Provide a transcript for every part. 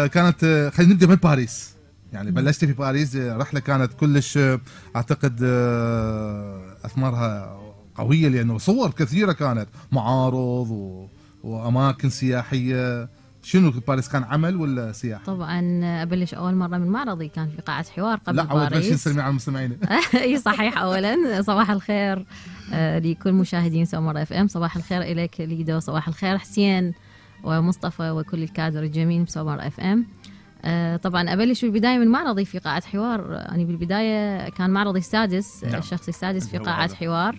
كانت خلينا نبدا من باريس. يعني بلشت في باريس، رحله كانت كلش اعتقد اثمارها قويه، لانه صور كثيره كانت، معارض واماكن سياحيه. شنو باريس كان عمل ولا سياحه؟ طبعا ابلش اول مره من معرضي كان في قاعه حوار قبل لا باريس. لا، اول سلمي على المستمعين. اي صحيح. اولا صباح الخير لكل مشاهدين سمر اف ام، صباح الخير اليك ليدو، صباح الخير حسين ومصطفى وكل الكادر الجميل بسمر اف ام. طبعا ابلش بالبدايه من معرضي في قاعه حوار. انا بالبدايه كان معرضي السادس، نعم. الشخصي السادس في قاعه حوار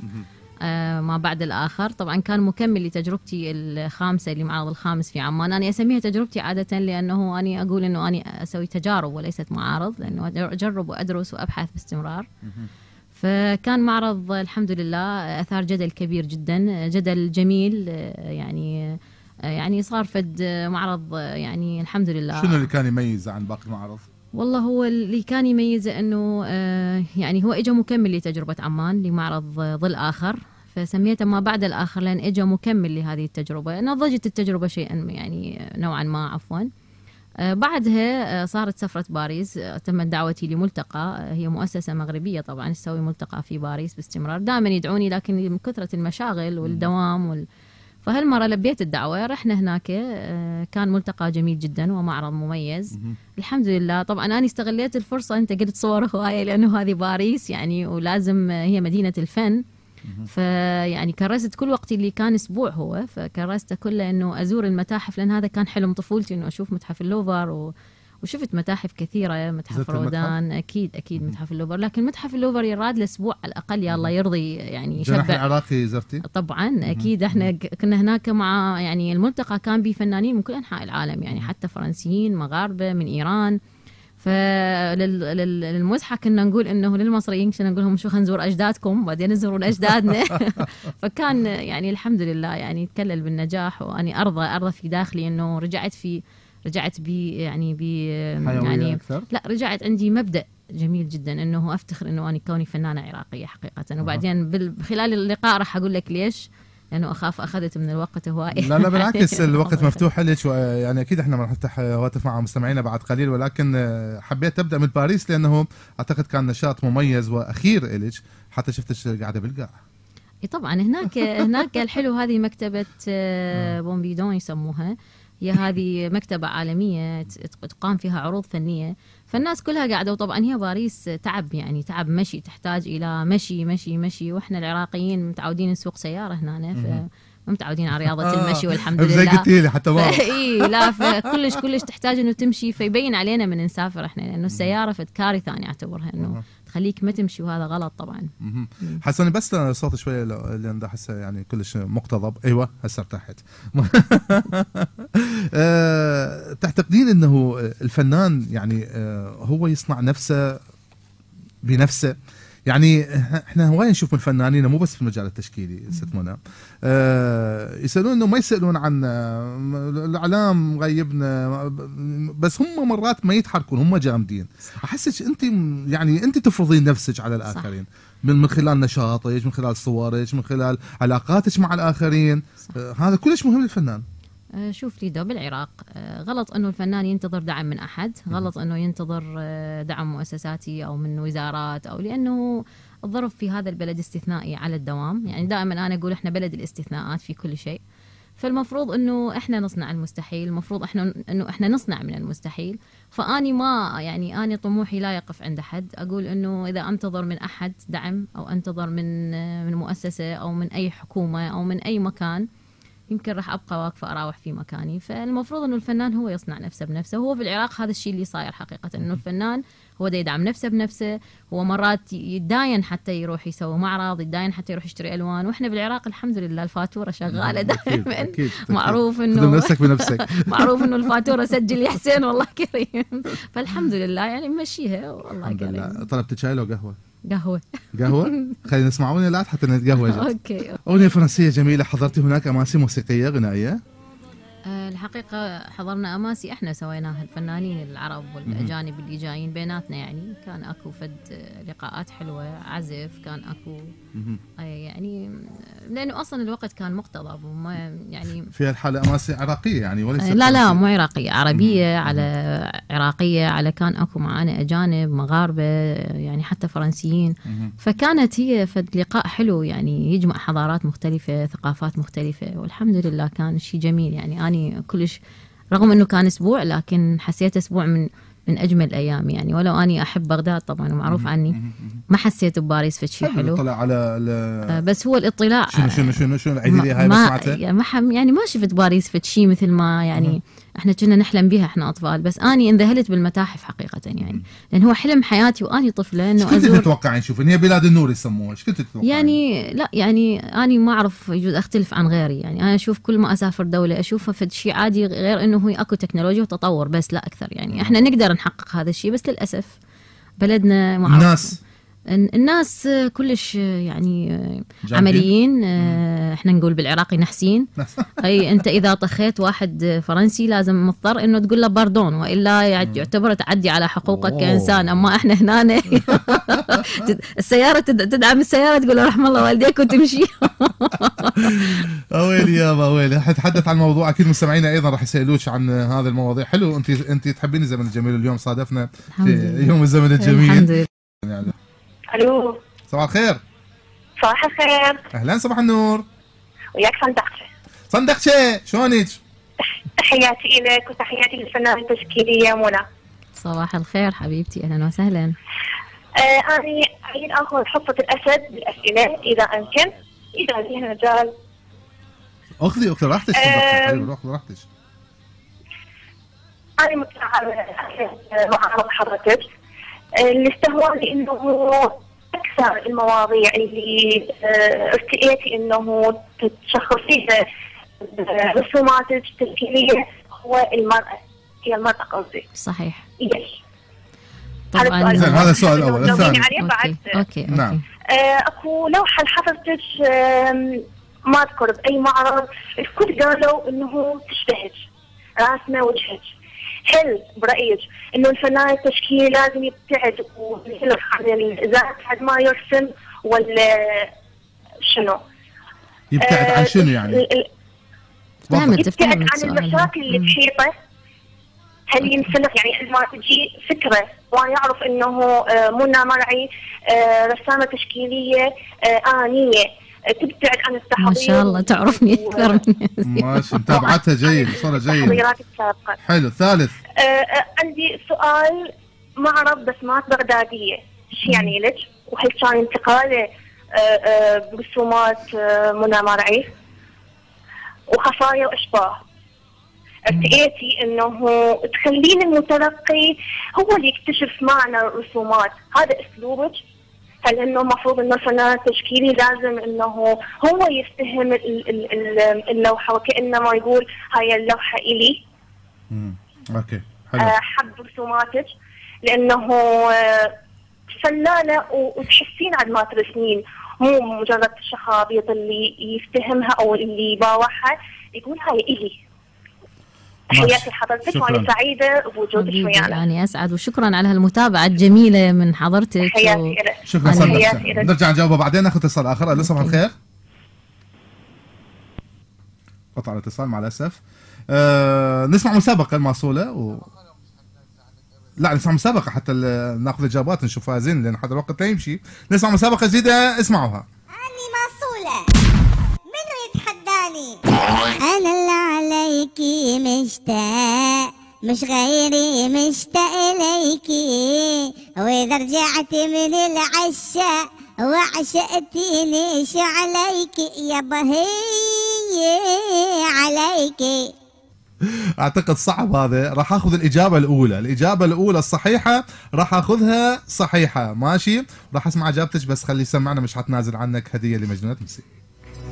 ما بعد الآخر. طبعا كان مكمل لتجربتي الخامسة، لمعرض الخامس في عمان. أنا أسميها تجربتي عادة لأنه أنا أقول أنه أنا أسوي تجارب وليست معارض، لأنه أجرب وأدرس وأبحث باستمرار. فكان معرض الحمد لله أثار جدل كبير جدا، جدل جميل. يعني صار فد معرض يعني الحمد لله. شنو اللي كان يميز عن باقي المعارض؟ والله هو اللي كان يميزه انه يعني هو اجى مكمل لتجربه عمان لمعرض ظل اخر، فسميته ما بعد الاخر لان اجى مكمل لهذه التجربه. نضجت التجربه شيئا يعني نوعا ما عفوا. بعدها صارت سفره باريس، تمت دعوتي لملتقى. هي مؤسسه مغربيه طبعا تسوي ملتقى في باريس باستمرار، دائما يدعوني لكن من كثره المشاغل والدوام فهالمرة لبيت الدعوة، رحنا هناك. كان ملتقى جميل جدا ومعرض مميز الحمد لله. طبعا أنا استغليت الفرصة، أنت قلت صور هواية لأنه هذه باريس يعني ولازم هي مدينة الفن. فيعني كرست كل وقتي اللي كان أسبوع هو، فكرسته كله أنه أزور المتاحف، لأن هذا كان حلم طفولتي أنه أشوف متحف اللوفر وشفت متاحف كثيرة، متحف رودان أكيد متحف اللوفر. لكن متحف اللوفر يراد لأسبوع على الأقل، يا الله يرضي يعني يشبع. الجناح العراقي زرتي؟ طبعا أكيد. احنا كنا هناك مع يعني الملتقى كان به فنانين من كل أنحاء العالم، يعني حتى فرنسيين، مغاربة، من إيران. فللمزحة كنا نقول إنه للمصريين كنا نقول لهم شو خلينا نزور أجدادكم بعدين نزورون أجدادنا. فكان يعني الحمد لله يعني تكلل بالنجاح، وأني أرضى في داخلي إنه رجعت يعني أكثر؟ لا، رجعت عندي مبدأ جميل جدا انه افتخر انه انا كوني فنانه عراقيه حقيقه. وبعدين خلال اللقاء راح اقول لك ليش، لانه اخاف اخذت من الوقت هواي. لا بالعكس، الوقت مفتوح لك، يعني اكيد احنا راح نفتح هواتف مع مستمعينا بعد قليل، ولكن حبيت ابدا من باريس لانه اعتقد كان نشاط مميز واخير لك، حتى شفتك قاعده بالقاع. طبعا هناك الحلو، هذه مكتبه بومبيدون يسموها. هي هذه مكتبة عالمية تقام فيها عروض فنية، فالناس كلها قاعدة. وطبعا هي باريس تعب، يعني تعب مشي، تحتاج إلى مشي. وإحنا العراقيين متعودين نسوق سيارة هنا، متعودين على رياضة المشي والحمد لله. زي قلتي لي حتى لا فكلش تحتاج إنه تمشي، فيبين علينا من نسافر إحنا، لأنه السيارة فد كارثة أنا أعتبرها إنه تخليك ما تمشي، وهذا غلط طبعا. حسن بس صوت شويه لان هسه يعني كلش مقتضب. ايوه هسه ارتحت. تعتقدين انه الفنان يعني هو يصنع نفسه بنفسه؟ يعني احنا هواي نشوف من الفنانين مو بس في المجال التشكيلي ست منى، يسالون انه ما يسالون عن الاعلام غيبنا، بس هم مرات ما يتحركون، هم جامدين. احسك انت يعني انت تفرضين نفسك على الاخرين من خلال نشاطك، من خلال صورك، من خلال علاقاتك مع الاخرين. هذا كلش مهم للفنان. شوف ليدو، بالعراق غلط انه الفنان ينتظر دعم من احد، غلط انه ينتظر دعم مؤسساتي او من وزارات، او لانه الظرف في هذا البلد استثنائي على الدوام. يعني دائما انا اقول احنا بلد الاستثناءات في كل شيء، فالمفروض انه احنا نصنع المستحيل، المفروض انه احنا نصنع من المستحيل. فاني ما يعني اني طموحي لا يقف عند حد. اقول انه اذا انتظر من احد دعم، او انتظر من مؤسسة او من اي حكومة او من اي مكان، يمكن راح أبقى واقفة أراوح في مكاني. فالمفروض أنه الفنان هو يصنع نفسه بنفسه. هو في العراق هذا الشيء اللي صاير حقيقة، أنه الفنان هو دا يدعم نفسه بنفسه. هو مرات يتداين حتى يروح يسوي معرض، يتداين حتى يروح يشتري ألوان. وإحنا بالعراق الحمد لله الفاتورة شغالة دائما. معروف أنه نفسك بنفسك. معروف أنه الفاتورة سجل يا حسين والله كريم. فالحمد لله يعني ممشيها والله كريم. طلبت شاي لو قهوة؟ قهوة. خلينا نسمع أغنية لا حتى نتقهوى. أوكي. أغنية فرنسية جميلة. حضرتي هناك أماسي موسيقية غنائية؟ الحقيقة حضرنا أماسي احنا سويناها، الفنانين العرب والأجانب اللي جايين بيناتنا، يعني كان اكو فد لقاءات حلوة، عزف كان اكو يعني لأنه أصلا الوقت كان مقتضب وما يعني في الحالة أماسي عراقية يعني وليس لا مو عراقية، عربية على عراقية على كان اكو معانا أجانب مغاربة يعني حتى فرنسيين. فكانت هي فد لقاء حلو يعني يجمع حضارات مختلفة ثقافات مختلفة، والحمد لله كان شيء جميل. يعني أنا كلش رغم أنه كان أسبوع لكن حسيت أسبوع من أجمل الأيام يعني. ولو أني أحب بغداد طبعا ومعروف عني، ما حسيت بباريس فد شيء حلو. اطلع على بس هو الاطلاع شنو عيدي لي هاي ما سمعتها يعني ما شفت باريس فد شيء مثل ما يعني احنا كنا نحلم بها احنا اطفال. بس اني انذهلت بالمتاحف حقيقه يعني، لان هو حلم حياتي واني طفله انه ازور. كنت تتوقعين شوف ان هي بلاد النور يسموها؟ ايش كنت تتوقعين؟ يعني لا يعني اني ما اعرف، يجوز اختلف عن غيري يعني. انا اشوف كل ما اسافر دوله اشوفها فد شيء عادي، غير انه هو اكو تكنولوجيا وتطور بس لا اكثر يعني. احنا نقدر نحقق هذا الشيء بس للاسف بلدنا ما الناس كلش يعني عمليين. احنا نقول بالعراقي نحسين. اي انت اذا طخيت واحد فرنسي لازم مضطر انه تقول له باردون، والا يعتبر تعدي على حقوقك كانسان. اما احنا هنا السياره تدعم السياره تقول له رحم الله والديك وتمشي. اويلي يابا اويلي. حتحدث عن موضوع اكيد مستمعينا ايضا راح يسالوك عن هذا المواضيع. حلو انت تحبين الزمن الجميل، اليوم صادفنا في يوم الزمن الجميل. الحمد لله. يعني الو صباح الخير. صباح الخير. اهلا صباح النور. وياك صندقشة شلونك؟ تحياتي لك وتحياتي للفنانة التشكيلية منى. صباح الخير حبيبتي، اهلا وسهلا. أنا عايز اخذ حصة الاسد بالاسئلة اذا امكن، اذا فيها مجال. اخذي راحتك. اخذي راحتك. انا متابعة مع حضرتك. اللي استهواني انه اكثر المواضيع اللي ارتئيتي انه تشخصيها رسوماتك التشكيليه هو المراه. هي المراه قصدي. صحيح. ليش؟ طبعا هذا السؤال الاول. الثاني اوكي نعم. اكو لوحه لحضرتك ما اذكر باي معرض، الكل قالوا انه تشبهك، راسمه وجهك. هل برأيك انه الفنان التشكيلي لازم يبتعد ويخلف عن الذات حد ما يرسم، ولا شنو؟ يبتعد عن شنو يعني؟ يبتعد عن المشاكل اللي تحيطه. هل ينسلخ يعني حد ما تجي فكره وانا يعرف انه منى مرعي رسامه تشكيليه آنية تبتعد عن التحضير. ما شاء الله تعرفني اكثر مني. ماشي متابعتها جيد، صورة جيد. تحضيراتي السابقة. حلو. الثالث عندي سؤال. معرض بسمات بغدادية ايش يعني لك؟ وهل كان انتقاله برسومات منى مرعي وخفايا واشباه؟ ارتئيتي انه تخلين المتلقي هو اللي يكتشف معنى الرسومات. هذا اسلوبك؟ هل انه المفروض انه الفنان التشكيلي لازم انه هو يفتهم اللوحه وكانما يقول هاي اللوحه الي؟ اوكي حلو. حب رسوماتك لانه فنانه وتحسين عاد ما ترسمين، مو مجرد الشخابيط اللي يفتهمها او اللي يباوعها يقول هاي الي. تحياتي لحضرتك وانا سعيده بوجودك ويانا. يعني اسعد وشكرا على هالمتابعه الجميله من حضرتك. تحياتي لك. شكرا. نرجع نجاوبها بعدين. ناخذ اتصال اخر. الو صباح الخير. قطع الاتصال مع الاسف. نسمع مسابقه الماسوله لا نسمع مسابقه حتى ناخذ اجابات نشوف فازين لان حتى الوقت لا يمشي. نسمع مسابقه جديده اسمعوها. اني ماسوله منو يتحداني؟ انا اللي عليكي مشتاق مش غيري مشتاق اليكي، واذا رجعتي من العشاء وعشقتيني شو عليكي يابا هي عليكي. اعتقد صعب هذا. راح اخذ الاجابه الاولى الصحيحه راح اخذها صحيحه. ماشي راح اسمع اجابتك بس خلي يسمعنا. مش حتنازل عنك هديه لمجنونه مسي.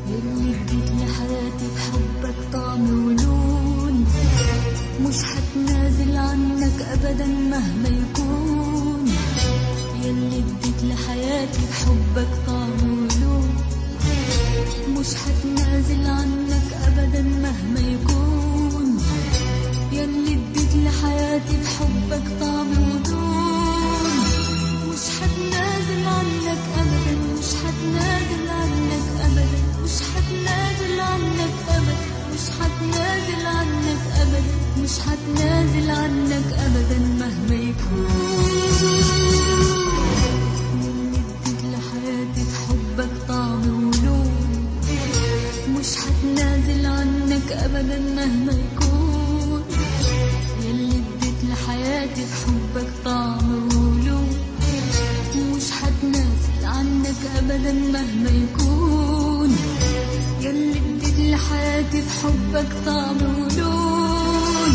يلي اديتني حياتي بحبك طعم ولون، مش حتنازل عنك ابدا مهما يكون. يلي اديتني حياتي بحبك طعم ولون، مش حتنازل عنك ابدا مهما يكون. يلي اديت لحياتي بحبك طعم ولون، مش حتنازل عنك ابدا، مش حتنازل عنك ابدا، مش حتنازل عنك ابدا، مش حتنازل عنك ابدا، مش حتنازل عنك ابدا مهما يكون. يلي اديت لحياتي بحبك طعم ولون، مش حتنازل عنك ابدا مهما يكون. يلي اديت لحياتي بحبك طعم ولون، مش حتنازل عنك ابدا مهما يكون. يلي اديت لحياتي بحبك طعم ولون،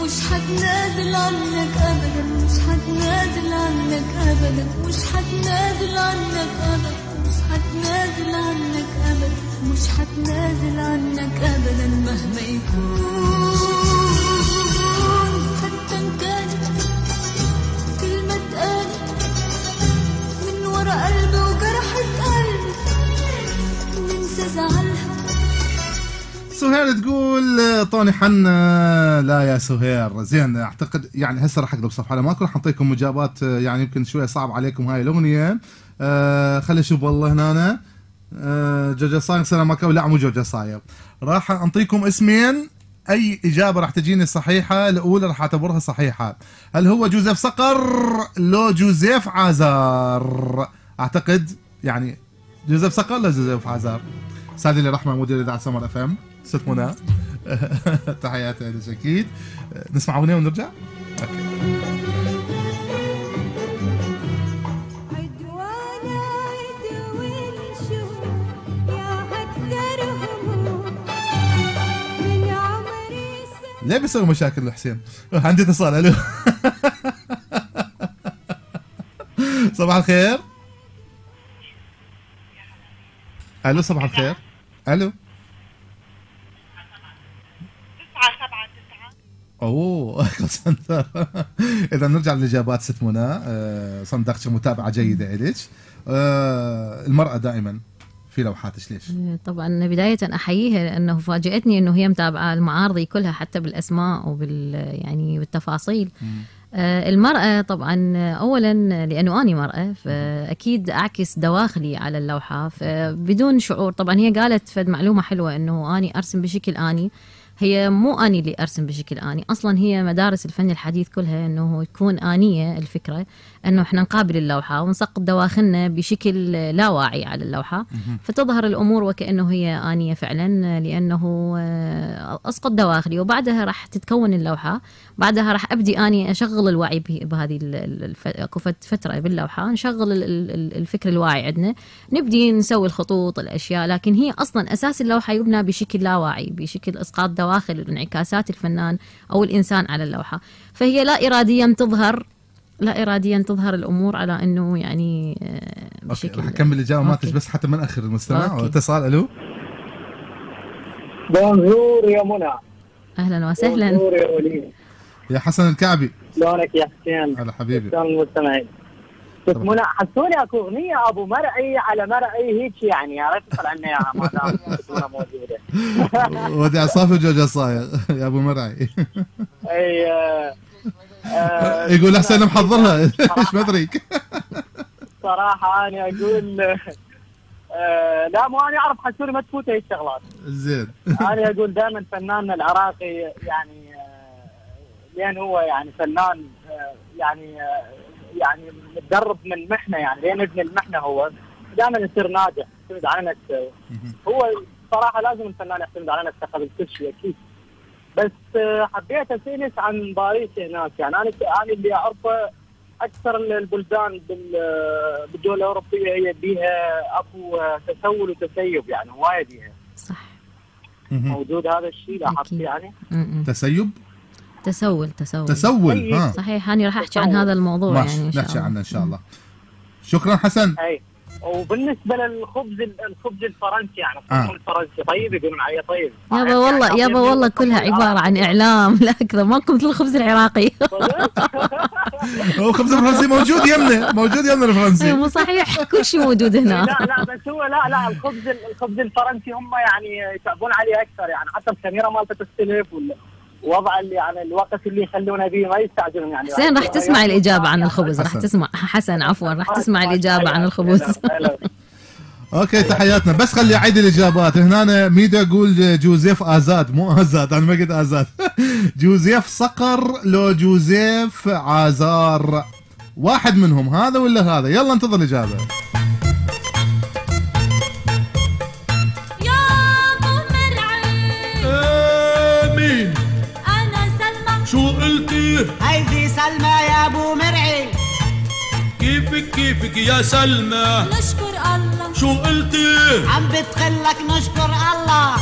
مش حتنازل عنك ابدا، مش حتنازل عنك ابدا، مش حتنازل عنك ابدا، مش حتنازل عنك ابدا، مش حتنازل عنك ابدا مهما يكون. حتى ان كانت كلمة اتقالت من ورا قلبي وجرحت قلبي ننسى زعلها. سهير تقول طوني حنا. لا يا سهير زين، اعتقد يعني هسه راح اقلب صفحه ماكو، راح نعطيكم اجابات يعني يمكن شويه صعب عليكم هاي الاغنيه. خلي اشوف والله هنا جوجا صاير سلام ماكو. لا مو جوجا صاير. راح اعطيكم اسمين، اي اجابه راح تجيني صحيحه الاولى راح اعتبرها صحيحه. هل هو جوزيف صقر لو جوزيف عازار؟ اعتقد يعني جوزيف صقر لا جوزيف عازار. سعد لي رحمه مدير اذاعه سمر اف ام ست منى. تحياتي لك اكيد. نسمع اغنيه ونرجع. اوكي. ليه بيسوي مشاكل حسين؟ عندي اتصال. الو. صباح الخير. الو صباح الخير. الو. 979. اوه اذا نرجع للاجابات ست منى. صندقتك متابعه جيده الك. المراه دائما في لوحاتك ليش؟ طبعا بداية أحييها لأنه فاجأتني أنه هي متابعة المعارضي كلها حتى بالأسماء وبال يعني بالتفاصيل. المرأة طبعا أولا لأنه أنا مرأة فأكيد أعكس دواخلي على اللوحة فبدون شعور. طبعا هي قالت فد معلومة حلوة أنه أني أرسم بشكل أني. هي مو أني اللي أرسم بشكل آني، أصلا هي مدارس الفن الحديث كلها أنه تكون آنية. الفكرة أنه إحنا نقابل اللوحة ونسقط دواخلنا بشكل لا واعي على اللوحة فتظهر الأمور وكأنه هي آنية فعلا، لأنه أسقط دواخلي وبعدها راح تتكون اللوحة. بعدها راح أبدي أني أشغل الوعي بهذه فترة باللوحة، نشغل الفكر الواعي عندنا، نبدي نسوي الخطوط الأشياء. لكن هي أصلا أساس اللوحة يبنى بشكل لا واعي، بشكل إسقاط دواخل انعكاسات الفنان أو الإنسان على اللوحة. فهي لا إراديا تظهر الأمور على أنه يعني بشكل. راح أكمل الإجابة مالتك بس حتى ما نأخر المستمع. اتصال. ألو. بونجور يا منى. أهلا وسهلا. بونجور يا وليد. يا حسن الكعبي. شلونك يا حسين؟ هلا حبيبي. شلون المستمعين؟ بس منى حسوني اكو اغنيه ابو مرعي على مرعي هيك يعني، يا ريت تصل عنا اياها ما دام منى موجوده. ودي صافي وجوجا صاير يا ابو مرعي. اي يقول احسن محضرها ايش مدريك. صراحه انا اقول لا مو انا اعرف حسوني ما تفوت هي الشغلات. زين. انا اقول دائما فناننا العراقي يعني لان هو يعني فنان يعني متدرب من المحنه، يعني لين ابن المحنه هو دائما يصير ناجح يعتمد على نفسه. هو صراحه لازم الفنان يعتمد على نفسه قبل كل شيء اكيد. بس حبيت اسالك عن باريس هناك، يعني انا اللي اعرفه اكثر البلدان بالدول الاوروبيه هي بيها اكو تسول وتسيب، يعني وايد بيها. صح. موجود هذا الشيء لاحظت يعني؟ تسيب؟ تسول. ها صحيح. أنا راح أحكي عن هذا الموضوع يعني إن شاء الله. نحكي عنه إن شاء الله. شكرا حسن. أي. وبالنسبة للخبز الفرنسي يعني الفرنسي طيب يقولون عليه طيب. يابا والله كلها عبارة عن إعلام لا أكثر، ماكو مثل الخبز العراقي. هو الخبز الفرنسي موجود يمنا الفرنسي. مو صحيح كل شيء موجود هنا. لا بس هو لا الخبز الفرنسي هم يعني يتعبون عليه أكثر، يعني حتى الخميرة مالته تختلف وضع اللي يعني الوقت اللي يخلونا به ما يستعجلون يعني. حسين راح تسمع الإجابة عن الخبز، راح تسمع حسن عفوا راح تسمع الإجابة عن الخبز. اوكي تحياتنا. بس خلي اعيد الاجابات. هنا ميدو يقول جوزيف ازاد، مو ازاد، انا ما قلت ازاد. جوزيف صقر لو جوزيف عازار، واحد منهم هذا ولا هذا؟ يلا انتظر الاجابه. مين؟ أنا سلمى. شو قلتي؟ هيدي سلمى يا ابو مرعي. كيفك يا سلمى؟ نشكر الله. شو قلتي؟ عم بتقلك نشكر الله.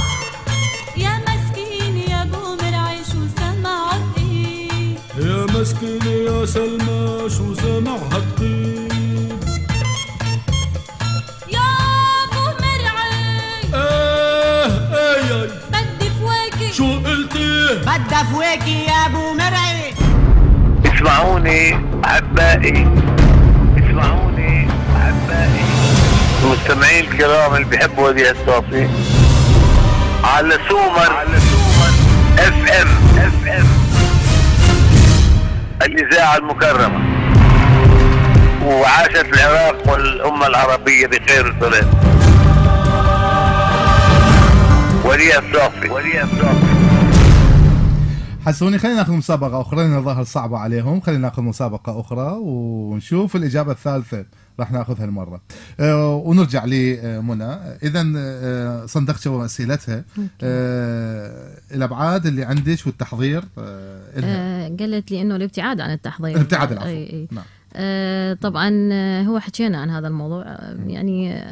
يا مسكين يا ابو مرعي شو سمعت ايه؟ يا مسكين يا سلمى شو سمعت قيل؟ يا ابو مرعي ايه بدي فواكه. شو قلتي؟ بدها فواكه يا ابو مرعي. اسمعوني احبائي، اسمعوني احبائي المستمعين الكرام اللي بيحبوا وديع الصافي على سومر اف ام الاذاعه المكرمه. وعاشت العراق والامه العربيه بخير وسلام. وديع الصافي. حسوني خلينا ناخذ مسابقة أخرى لأن الظاهر صعبة عليهم. خلينا ناخذ مسابقة أخرى ونشوف الإجابة الثالثة راح ناخذها المرة. ونرجع لمنى. إذا صندقتوا أسئلتها الأبعاد اللي عندك والتحضير. قالت لي إنه الابتعاد عن التحضير. الابتعاد العفو. نعم. طبعا هو حكينا عن هذا الموضوع يعني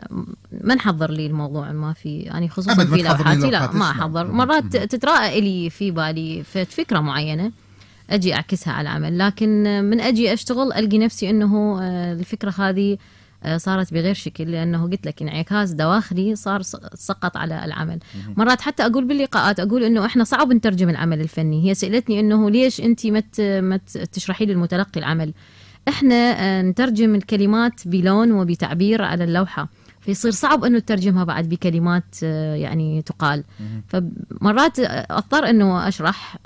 ما نحضر لي الموضوع ما في يعني خصوصا في لوحاتي لا ما احضر. مرات تتراءى لي في بالي فكرة معينة اجي اعكسها على العمل، لكن من اجي اشتغل القي نفسي انه الفكرة هذه صارت بغير شكل، لانه قلت لك انعكاس دواخلي صار سقط على العمل. مرات حتى اقول باللقاءات اقول انه احنا صعب نترجم العمل الفني. هي سألتني انه ليش انت ما تشرحي لي المتلقي العمل. احنا نترجم الكلمات بلون وبتعبير على اللوحة، فيصير صعب انه تترجمها بعد بكلمات يعني تقال. فمرات اضطر انه اشرح،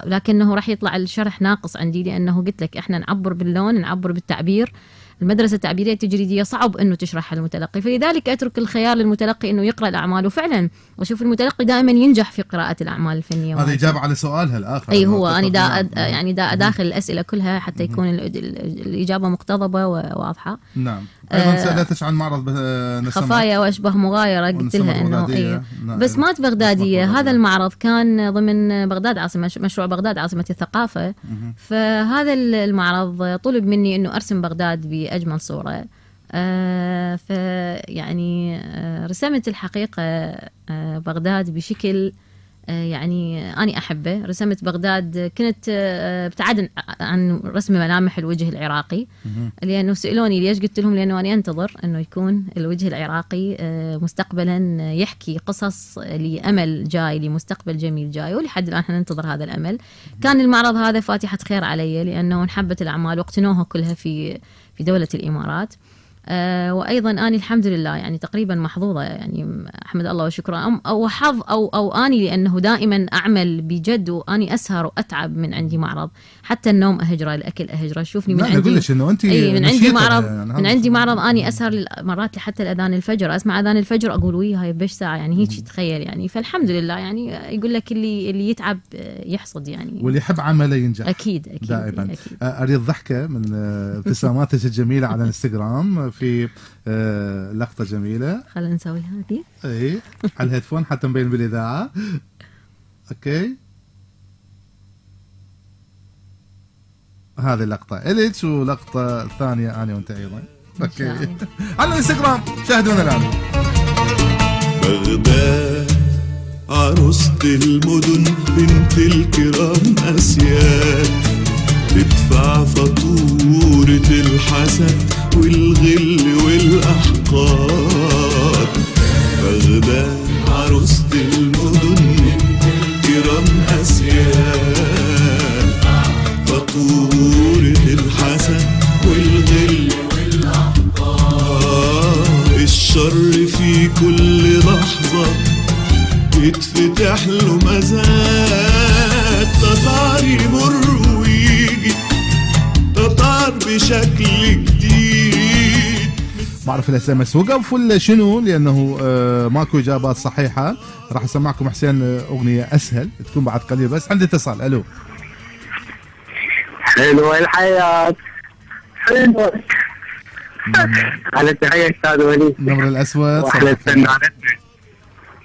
لكنه راح يطلع الشرح ناقص عندي، لانه قلت لك احنا نعبر باللون، نعبر بالتعبير. المدرسة التعبيرية التجريدية صعب انه تشرحها المتلقي، فلذلك اترك الخيار للمتلقي انه يقرأ الاعمال. وفعلا واشوف المتلقي دائما ينجح في قراءة الاعمال الفنية. هذا اجابة على سؤالها الاخر. اي هو انا يعني داخل الاسئلة كلها حتى يكون الاجابة مقتضبة وواضحة. نعم. ايضا سألتك عن معرض خفايا واشبه مغايرة، قلت لها انه بس مات بغدادية. هذا المعرض كان ضمن بغداد عاصمة، مشروع بغداد عاصمة الثقافة. فهذا المعرض طلب مني انه ارسم بغداد بأجمل صورة. فيعني رسمت الحقيقة بغداد بشكل يعني أنا أحبه. رسمت بغداد، كنت ابتعد عن رسم ملامح الوجه العراقي، لأنه سألوني ليش، قلت لهم لأنه أنا أنتظر أنه يكون الوجه العراقي مستقبلا يحكي قصص لأمل جاي، لمستقبل جميل جاي، ولحد الآن احنا ننتظر هذا الأمل. كان المعرض هذا فاتحة خير علي، لأنه انحبت الأعمال واقتنوها كلها في دولة الإمارات. وايضا اني الحمد لله يعني تقريبا محظوظه، يعني احمد الله وشكرا، او حظ او اني، لانه دائما اعمل بجد واني اسهر واتعب من عندي معرض. حتى النوم اهجره، الاكل اهجره. شوفني من عندي اقول لك انه انت من عندي معرض يعني من عندي معرض اني اسهر مرات حتى الاذان الفجر، اسمع اذان الفجر اقول وي هاي بش ساعه يعني هيك تخيل يعني. فالحمد لله يعني يقول لك اللي يتعب يحصد يعني، واللي يحب عمله ينجح. اكيد دائما. أكيد. اريد ضحكه من ابتساماتك الجميله على الانستغرام في لقطة جميلة. خلينا نسوي هذه. اي على الهيدفون حتى نبين بالإذاعة. اوكي هذه اللقطة إليتش، ولقطة ثانية أنا وأنت أيضا. اوكي على الانستغرام شاهدونا الآن. بغداد عروسة المدن بنت الكرام أسياد، تدفع فاتورة الحسد والغل والأحقاد. بغداد عروسة المدن كرام أسياد، فاتورة الحسد والغل والأحقاد. الشر في كل لحظة يتفتح له مزاد، بشكل جديد. بعرف الاس ام اس وقف ولا شنو؟ لانه ماكو اجابات صحيحه. راح اسمعكم حسين اغنيه اسهل تكون بعد قليل. بس عندي اتصال. الو. حلوة الحياة حلوة. على تحية أستاذ وليد. النمر الأسود. وأحلى فنانتنا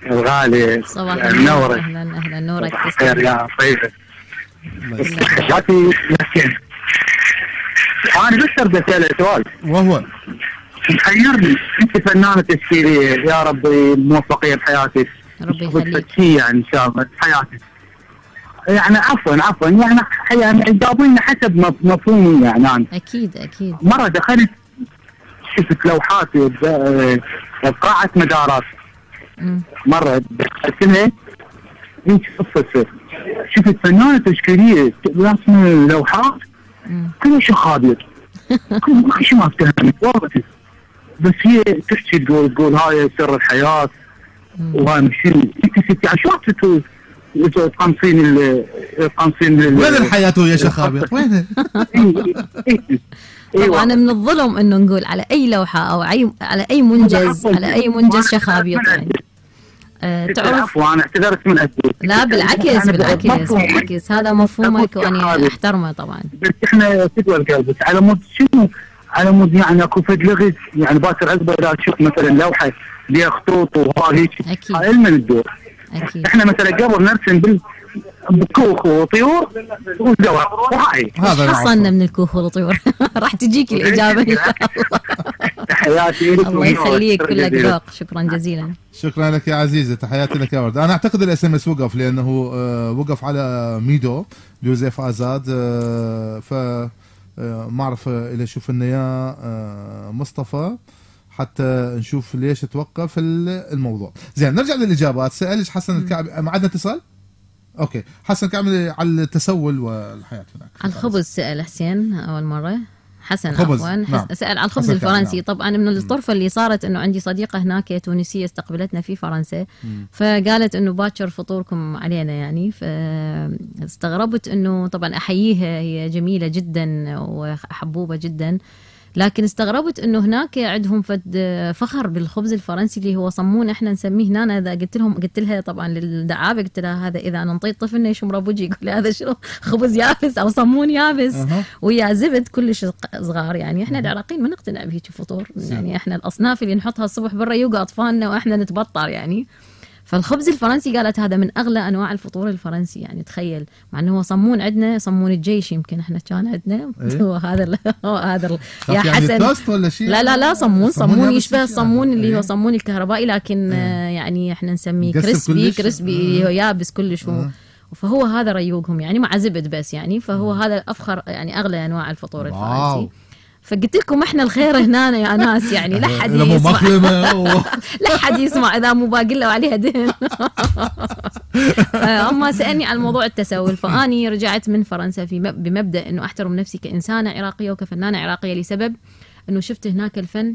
الغالي. صباح النور. أهلا أهلا نورك. خير يا طيبة. تحياتي مسكين. أنا بس أريد أسألك سؤال. وهو محيرني، أنت فنانة تشكيلية، يا ربي موفقية بحياتك. ربي يخليك. يعني إن شاء الله بحياتك. يعني عفوا يعني جاوبينا حسب مفهومي يعني أنا. أكيد. مرة دخلت شفت لوحات بقاعة مدارات. مرة دخلتها هيك قصة شفت فنانة تشكيلية رسم لوحات كل شيء خابر. كل شيء ما افتهمت والله. بس هي تحكي تقول هاي سر الحياة وهاي مش انت يعني شو تقنصين وين الحياة يا شخابر؟ وين؟ طبعا من الظلم انه نقول على اي لوحه او على اي منجز شخابيط يعني. تعرف انا اعتذرت من أجل. لا بالعكس هذا مفهومك وانا احترمه طبعا. بس احنا تدوى القلب بس على مود شنو؟ على مود يعني اكو فد لغز يعني باكر عقبه اذا تشوف مثلا لوحه بها خطوط وهيك علما الدور. اكيد احنا مثلا قبل نرسم بكوخ وطيور وزوار وهاي هذا حصلنا من الكوخ والطيور. راح تجيك الاجابه ان شاء الله. تحياتي لك. الله يخليك كلك ذوق. شكرا جزيلا. شكرا لك يا عزيزي. تحياتي لك يا ورد. انا اعتقد الاس ام اس وقف لانه وقف على ميدو جوزيف ازاد. ف ما اعرف اذا شوف لنا مصطفى حتى نشوف ليش توقف الموضوع. زين نرجع للاجابات. سالش حسن الكعبي. ما عندنا اتصال؟ اوكي. حسن الكعبي على التسول والحياه هناك. على الخبز سال حسين اول مره. حسن خبز. عفوا نعم. سأل على الخبز الفرنسي. نعم. طبعا من الطرفة اللي صارت انه عندي صديقة هناك تونسية استقبلتنا في فرنسا. فقالت انه باكر فطوركم علينا يعني. فاستغربت انه طبعا احييها هي جميلة جدا وحبوبة جدا. لكن استغربت انه هناك عندهم فخر بالخبز الفرنسي اللي هو صمون احنا نسميه هنا. اذا قلت لها طبعا للدعابه قلت لها هذا اذا انا نطيت طفلنا يشمر بوجي يقول لي هذا شنو خبز يابس او صمون يابس ويا زبد كلش صغار يعني. احنا العراقيين ما نقتنع بهيك فطور يعني. احنا الاصناف اللي نحطها الصبح برا يوقع اطفالنا واحنا نتبطر يعني. فالخبز الفرنسي قالت هذا من اغلى انواع الفطور الفرنسي يعني. تخيل مع انه هو صمون عندنا صمون الجيش يمكن احنا كان عندنا. إيه؟ هو هذا يا يعني حسن توست ولا شيء؟ لا صمون يشبه الصمون اللي هو صمون الكهربائي لكن يعني احنا نسميه كريسبي يابس كلش. فهو هذا ريوقهم يعني مع زبد بس يعني. فهو هذا افخر يعني اغلى انواع الفطور الفرنسي. فقلت لكم احنا الخير هنا يا ناس يعني. لا حد يسمع لا حد يسمع اذا مو باقي له عليها دهن. اما سالني عن موضوع التسول. فاني رجعت من فرنسا بمبدا انه احترم نفسي كانسانه عراقيه وكفنانه عراقيه لسبب انه شفت هناك الفن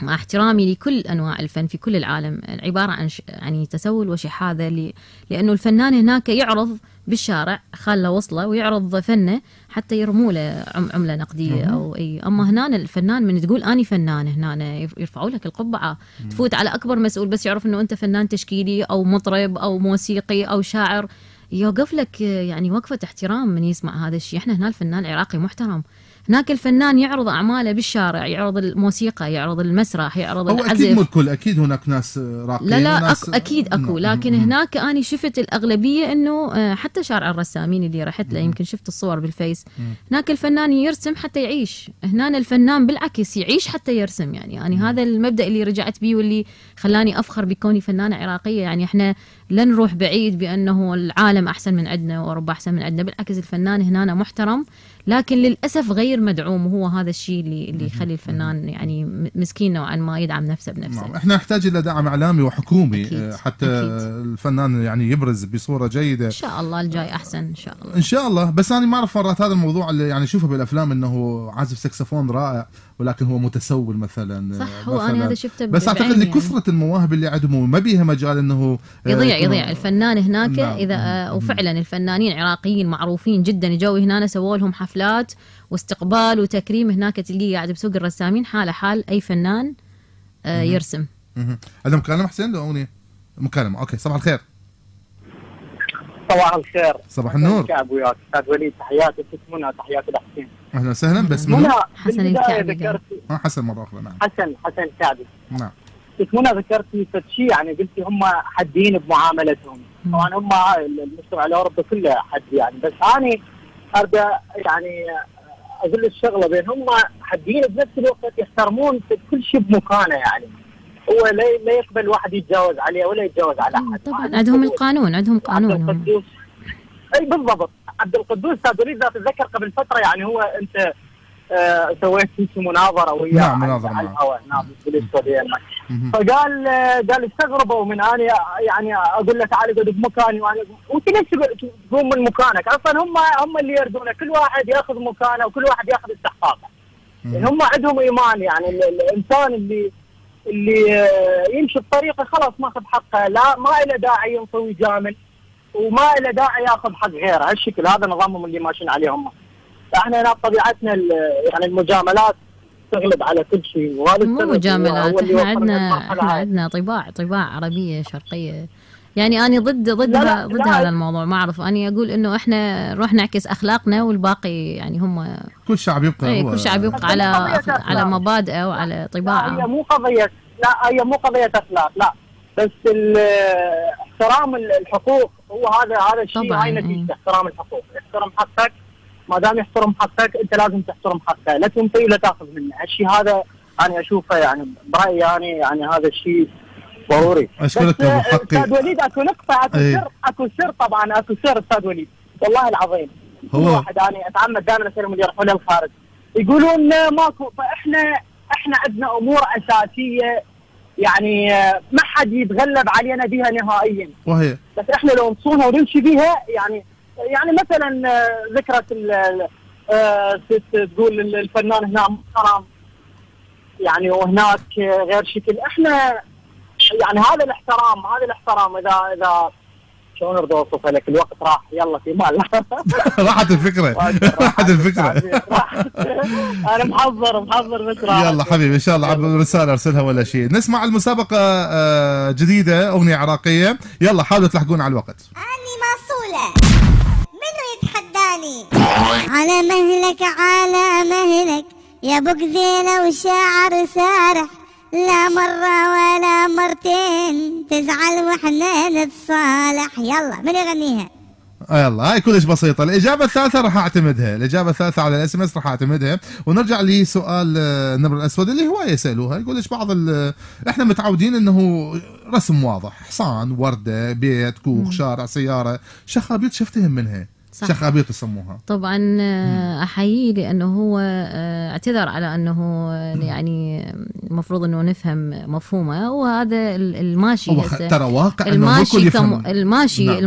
مع احترامي لكل انواع الفن في كل العالم عباره عن يعني تسول وشحاذه. لانه الفنان هناك يعرض بالشارع خاله وصله ويعرض فنه حتى يرموا له عمله نقديه او اي. اما هنا الفنان من تقول اني فنان هنا يرفعوا لك القبعه. تفوت على اكبر مسؤول بس يعرف انه انت فنان تشكيلي او مطرب او موسيقي او شاعر يوقف لك يعني وقفه احترام من يسمع هذا الشيء. احنا هنا الفنان العراقي محترم. هناك الفنان يعرض أعماله بالشارع يعرض الموسيقى يعرض المسرح يعرض العزف. أكيد مو الكل. أكيد هناك ناس راقين. لا أكيد أكو. لكن هناك أنا شفت الأغلبية أنه حتى شارع الرسامين اللي رحت له يمكن شفت الصور بالفيس. هناك الفنان يرسم حتى يعيش. هنا الفنان بالعكس يعيش حتى يرسم يعني هذا المبدأ اللي رجعت بيه واللي خلاني أفخر بكوني فنانة عراقية يعني. إحنا لا نروح بعيد بأنه العالم أحسن من عندنا وأوروبا أحسن من عندنا. بالعكس الفنان هنا محترم لكن للأسف غير مدعوم. وهو هذا الشيء اللي يخلي الفنان يعني مسكين نوعا ما يدعم نفسه بنفسه. احنا نحتاج إلى دعم إعلامي وحكومي أكيد. حتى أكيد. الفنان يعني يبرز بصورة جيدة. إن شاء الله الجاي أحسن إن شاء الله. إن شاء الله. بس أنا ما أعرف مرات هذا الموضوع اللي يعني شوفه بالأفلام إنه عازف سكسفون رائع ولكن هو متسول مثلا. صح، هو انا هذا شفته بس اعتقد بعيني لكثره المواهب اللي عندهم ما بيها مجال انه يضيع الفنان هناك. نعم. اذا وفعلا الفنانين عراقيين معروفين جدا اجوا هنا سووا لهم حفلات واستقبال وتكريم هناك، تلقيه قاعد بسوق الرسامين حاله حال اي فنان يرسم. عندنا مكالمه حسين لو اغنيه؟ مكالمه، اوكي. صباح الخير. صباح الخير. صباح النور. كعب وياك استاذ وليد، تحياتي منى، تحياتي لحسين. اهلا وسهلا. بس منى حسن الكعبي ذكرتي حسن مره اخرى. نعم حسن الكعبي. نعم. بس منى ذكرتي شيء، يعني قلتي هم حادين بمعاملتهم. طبعا هم المجتمع الاوروبي كله حد يعني، بس انا ارجع يعني اقول الشغله بين هم حادين بنفس الوقت يحترمون كل شيء بمكانه، يعني هو لا يقبل واحد يتجاوز عليه ولا يتجاوز على احد. طبعا عندهم القانون، عندهم قانون. اي بالضبط. عبد القدوس استاذ وليد اتذكر قبل فتره، يعني هو انت سويت في مناظره وياه. نعم مناظره على الهواء. نعم بالسعوديه. فقال استغربوا من انا يعني اقول له تعال اقعد بمكاني، وانا وانت ليش تقوم من مكانك؟ اصلا هم اللي يردونه، كل واحد ياخذ مكانه وكل واحد ياخذ استحقاقه. يعني هم عندهم ايمان، يعني الانسان اللي يمشي بطريقه خلاص ماخذ حقه، لا ما له داعي ينطوي جامل وما له داعي ياخذ حق غيره. هالشكل هذا نظامهم اللي ماشيين عليه هم. احنا هنا بطبيعتنا يعني المجاملات تغلب على كل شيء، وهذا مو مجاملات، احنا عندنا طباع عربيه شرقيه. يعني انا ضد هذا الموضوع. ما اعرف، انا اقول انه احنا نروح نعكس اخلاقنا والباقي يعني هم كل شعب يبقى على مبادئه وعلى طباعه. هي مو قضيه اخلاق، لا، بس احترام الحقوق هو هذا الشيء. هاي نتيجه احترام الحقوق. احترم حقك، ما دام يحترم حقك انت لازم تحترم حقه، لا تنطي ولا تاخذ منه. الشيء هذا انا اشوفه يعني برايي يعني هذا الشيء ضروري. اشكرك ابو حقي. استاذ وليد اكو نقطه، اكو سر طبعا، اكو سر استاذ وليد والله العظيم. هو واحد انا اتعمد دائما اسالهم اللي يروحون للخارج يقولون ماكو، فاحنا عندنا امور اساسيه يعني ما حد يتغلب علينا بها نهائيا، وهي بس احنا لو نصونها ونمشي بها يعني مثلا ذكرت تقول الفنان هنا محترم يعني وهناك غير شكل. احنا يعني هذا الاحترام اذا شلون اريد اوصفه لك؟ الوقت راح، يلا في مال. راحت الفكره. انا محضر بس يلا حبيبي ان شاء الله عبر رساله ارسلها ولا شيء. نسمع المسابقه جديده، اغنيه عراقيه. يلا حاولوا تلحقون على الوقت. اني موصوله، منو يتحداني؟ على مهلك يا ابو قذيله وشاعر سارح، لا مرة ولا مرتين تزعل واحنا نتصالح. يلا من يغنيها؟ يلا هاي كلش بسيطة. الإجابة الثالثة راح أعتمدها، الإجابة الثالثة على الاس ام اس راح أعتمدها. ونرجع لسؤال النمر الأسود اللي هواية يسألوها، يقول ليش بعض احنا متعودين انه رسم واضح، حصان، وردة، بيت، كوخ، شارع، سيارة، شخابيط شفتهم منها. صح. شخابيط يسموها. طبعا احييه لانه هو اعتذر على انه يعني المفروض انه نفهم مفهومه، وهذا الماشي ترى واقع الماشي نعم.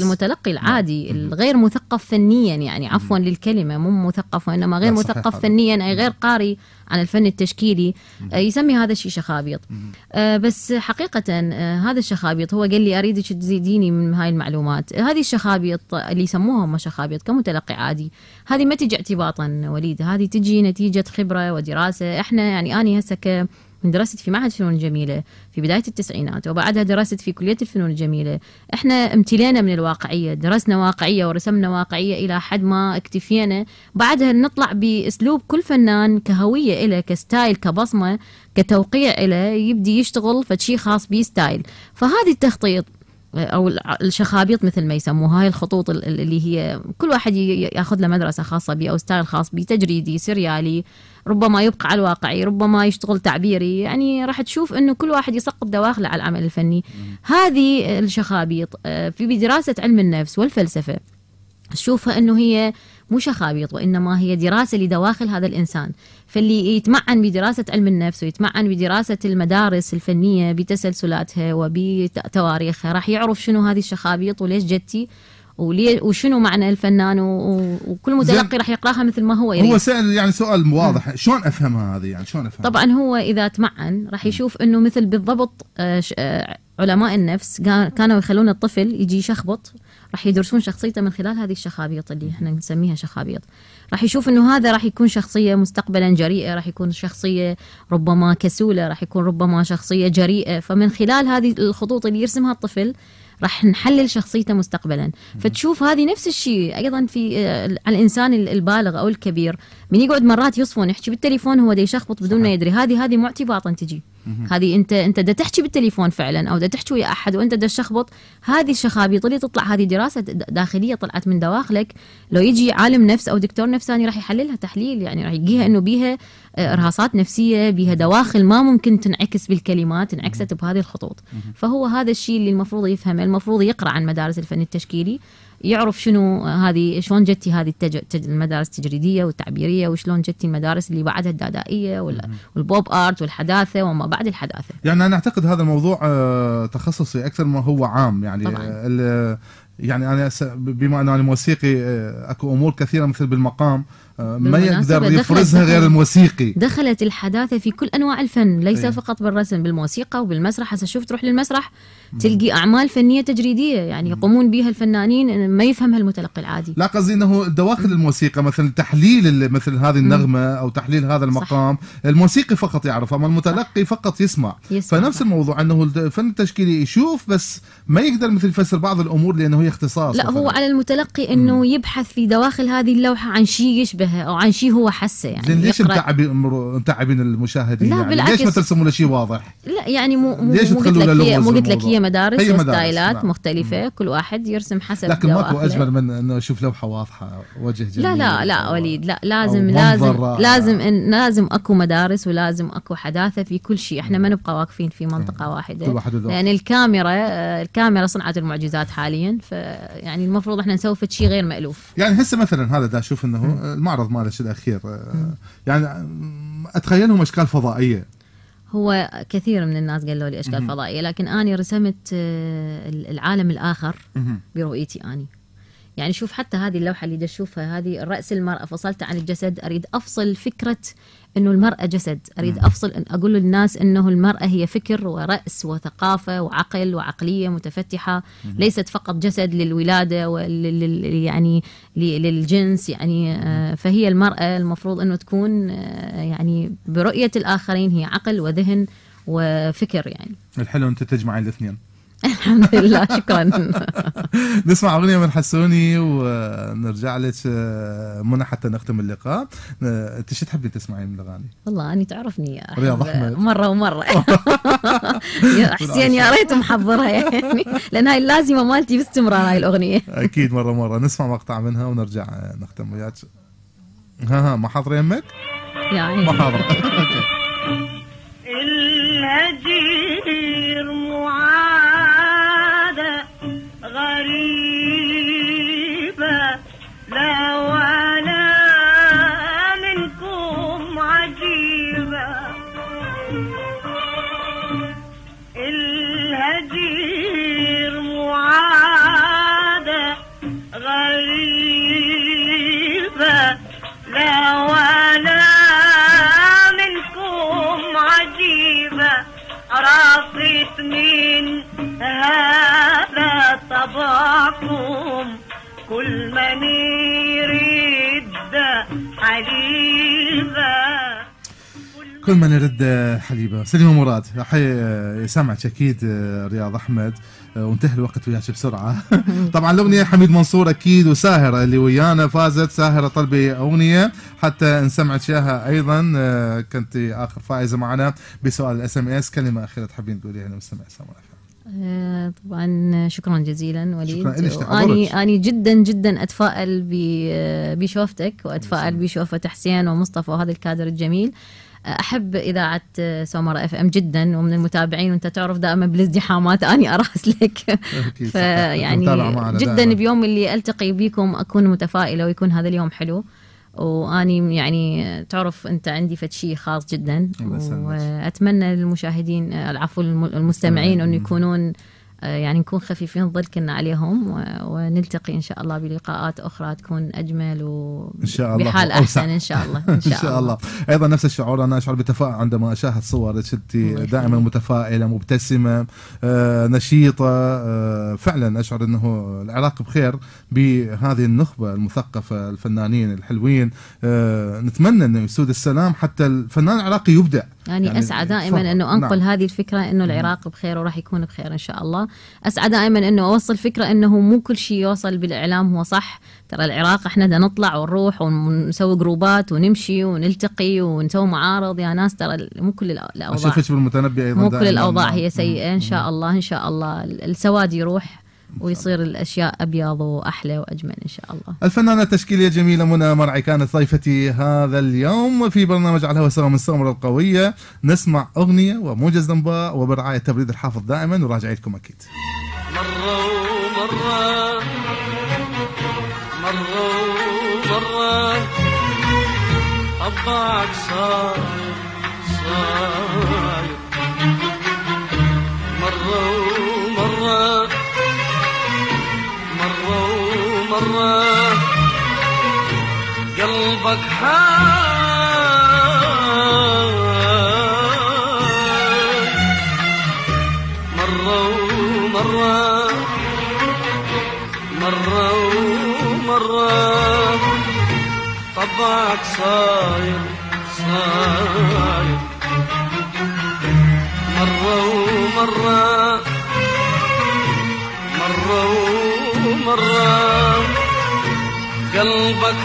المتلقي العادي الغير مثقف فنيا، يعني عفوا للكلمه، مو مثقف وانما غير مثقف فنيا، اي غير قاري عن الفن التشكيلي، يسمي هذا الشيء شخابيط. بس حقيقه هذا الشخابيط، هو قال لي اريدك تزيديني من هاي المعلومات. هذه الشخابيط اللي يسموها هم شخابيط كمتلقي عادي، هذه ما تجي اعتباطا وليد، هذه تجي نتيجه خبره ودراسه. احنا يعني اني هسه من دراستي في معهد الفنون الجميله في بدايه التسعينات، وبعدها درست في كليه الفنون الجميله، احنا امتلينا من الواقعيه، درسنا واقعيه ورسمنا واقعيه الى حد ما اكتفينا. بعدها نطلع باسلوب كل فنان كهويه له، كستايل، كبصمه، كتوقيع له، يبدي يشتغل فشي خاص بيه ستايل. فهذه التخطيط او الشخابيط مثل ما يسموها، هاي الخطوط اللي هي كل واحد ياخذ له مدرسه خاصه به او ستايل خاص به، تجريدي، سريالي، ربما يبقى على الواقعي، ربما يشتغل تعبيري، يعني راح تشوف انه كل واحد يسقط دواخله على العمل الفني. هذه الشخابيط في بدراسه علم النفس والفلسفه تشوفها انه هي مو شخابيط، وانما هي دراسه لدواخل هذا الانسان. فاللي يتمعن بدراسه علم النفس ويتمعن بدراسه المدارس الفنيه بتسلسلاتها وبتواريخها راح يعرف شنو هذه الشخابيط وليش جتي، وشنو معنى الفنان، وكل متلقي راح يقراها مثل ما هو يريد. هو سأل يعني سؤال واضح، شلون افهمها هذه يعني شلون افهمها؟ طبعا هو اذا تمعن راح يشوف انه مثل بالضبط علماء النفس كانوا يخلون الطفل يجي يشخبط، راح يدرسون شخصيته من خلال هذه الشخابيط اللي احنا نسميها شخابيط. راح يشوف انه هذا راح يكون شخصيه مستقبلا جريئه، راح يكون شخصيه ربما كسوله، راح يكون ربما شخصيه جريئه. فمن خلال هذه الخطوط اللي يرسمها الطفل راح نحلل شخصيته مستقبلا. فتشوف هذه نفس الشيء ايضا في على الانسان البالغ او الكبير، من يقعد مرات يصفون يحكي بالتليفون هو دا يشخبط بدون ما يدري، هذه مو اعتباطا تجي. هذه انت دا تحكي بالتليفون فعلا او دا تحكي ويا احد وانت دا تشخبط. هذه الشخابيط اللي تطلع، هذه دراسه داخليه طلعت من دواخلك، لو يجي عالم نفس او دكتور نفساني راح يحللها تحليل، يعني راح يجيها انه بيها ارهاصات نفسيه، بيها دواخل ما ممكن تنعكس بالكلمات، انعكست بهذه الخطوط. فهو هذا الشيء اللي المفروض يفهمه، المفروض يقرا عن مدارس الفن التشكيلي، يعرف شنو هذه، شلون جتي هذه المدارس التجريديه والتعبيريه، وشلون جتي المدارس اللي بعدها الدادائيه والبوب ارت والحداثه وما بعد الحداثه. يعني انا اعتقد هذا الموضوع تخصصي اكثر ما هو عام، يعني يعني انا بما اني موسيقي اكو امور كثيره مثل بالمقام ما يقدر يفرزها غير الموسيقي. دخلت الحداثه في كل انواع الفن، ليس فقط بالرسم، بالموسيقى وبالمسرح. هسه شوف تروح للمسرح تلقي اعمال فنيه تجريديه يعني يقومون بها الفنانين ما يفهمها المتلقي العادي. لا قصدي انه دواخل الموسيقى مثل تحليل مثل هذه النغمه او تحليل هذا المقام، صح. الموسيقي فقط يعرف، اما المتلقي فقط يسمع. فنفس الموضوع انه الفن التشكيلي يشوف بس ما يقدر مثل يفسر بعض الامور لانه هي اختصاص. لا هو على المتلقي انه يبحث في دواخل هذه اللوحه عن شيء يشبهه او عن شيء هو حسه. يعني ليش متعبين المشاهدين؟ لا يعني ليش ما ترسموا له شيء واضح؟ لا يعني مو قلت لك هي مدارس وستايلات مختلفه، كل واحد يرسم حسب. لكن ماكو اجمل من انه اشوف لوحه واضحه وجه جميل. لا وليد، لا لازم اكو مدارس ولازم اكو حداثه في كل شيء. احنا ما نبقى واقفين في منطقه واحده، يعني الكاميرا صنعت المعجزات حاليا، فيعني المفروض احنا نسوي شيء غير مألوف. يعني هسه مثلا هذا دا اشوف انه المعرض مالش الاخير يعني اتخيلهم اشكال فضائيه. هو كثير من الناس قالوا لي اشكال فضائيه، لكن انا رسمت العالم الاخر برؤيتي اني. يعني شوف حتى هذه اللوحه اللي تشوفها، هذه الراس المراه فصلت عن الجسد. اريد افصل فكره انه المراه جسد، اريد افصل اقول للناس انه المراه هي فكر ورأس وثقافه وعقل وعقليه متفتحه، ليست فقط جسد للولاده يعني للجنس. يعني فهي المراه المفروض انه تكون يعني برؤيه الاخرين هي عقل وذهن وفكر. يعني الحلو انت تجمعين الاثنين. الحمد لله، شكرا. نسمع أغنية من حسوني ونرجع لك منى حتى نختم اللقاء. انت شو تحبي تسمعين من الاغاني؟ والله اني تعرفني رياض احمد مره ومره. يا حسين يا ريت محضرها يعني، لان هاي اللازمه مالتي باستمرار هاي الاغنيه. اكيد مره نسمع مقطع منها ونرجع نختم وياك. ها ما حاضره يمك؟ يعني ما حاضره. اوكي. الهجير معادة غريبة، لا ولا منكم عجيبة. الهجير معادة غريبة، لا ولا عرفت من هذا طبعكم، كل من يريد حليبة، كل من يرد حليبة. سليمة مراد حي سمعت أكيد رياض أحمد، وانتهى الوقت وياك بسرعة. طبعا الأغنية حميد منصور أكيد، وساهرة اللي ويانا فازت. ساهرة طلبي أغنية حتى نسمعت إياها أيضا، كنت آخر فائزة معنا بسؤال SMS. كلمة أخيرة تحبين تقوليها لمستمع سماع؟ طبعا شكرا جزيلا وليد. أنا جدا أتفائل بشوفتك، وأتفائل بشوفة حسين ومصطفى وهذا الكادر الجميل. أحب إذاعة سومرة FM جدا، ومن المتابعين، وأنت تعرف دائما بالازدحامات أني أراسلك. فيعني جدا بيوم اللي ألتقي بيكم أكون متفائلة ويكون هذا اليوم حلو. وأني يعني تعرف أنت عندي شيء خاص جدا، وأتمنى للمشاهدين العفو المستمعين أنه يكونون يعني نكون خفيفين ظل كنا عليهم، ونلتقي إن شاء الله بلقاءات أخرى تكون أجمل إن شاء الله وبحال أحسن إن شاء الله. إن شاء الله. أيضا نفس الشعور، أنا أشعر بتفاؤل عندما أشاهد صورك، أنت دائما متفائلة مبتسمة نشيطة، فعلا أشعر أنه العراق بخير بهذه النخبة المثقفة الفنانين الحلوين. نتمنى أنه يسود السلام حتى الفنان العراقي يبدع. يعني أسعى دائما أنه أنقل هذه الفكرة أنه العراق بخير وراح يكون بخير إن شاء الله. أسعى دائما أنه أوصل فكرة أنه مو كل شيء يوصل بالإعلام هو صح. ترى العراق إحنا دا نطلع ونروح ونسوي جروبات ونمشي ونلتقي ونسوي معارض يا ناس، ترى مو كل الأوضاع. أشوفك بالمتنبي أيضا مو كل الأوضاع هي سيئة. إن شاء الله إن شاء الله السواد يروح ويصير الأشياء أبيض وأحلى وأجمل إن شاء الله. الفنانة التشكيلية الجميلة منى مرعي كانت ضيفتي هذا اليوم في برنامج على الهواء سوا من السمرة القوية. نسمع أغنية وموجز أنباء وبرعاية تبريد الحافظ دائما، وراجع لكم أكيد. مرة ومرة مرة ومرة أبعك صاير مرة ومرة مرة ومرة قلبك مرة ومرة مرة ومرة طبعك صاير مرة ومرة مرة ومرة قلبك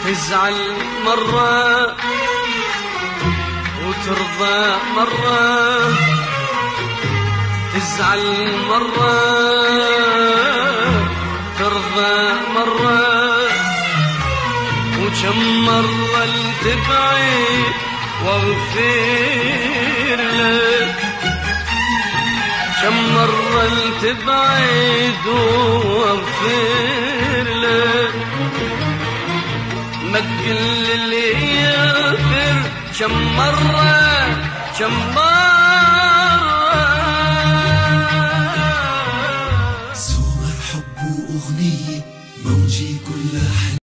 تزعل مرة وترضى مرة، تزعل مرة ترضى مرة، وكم مرة تبعد واغفر لك، كم مرة تبعد واغفر لك، ما تقل اللي يغفر كم مرة كم مرة. صور حب وأغنية موجي كلها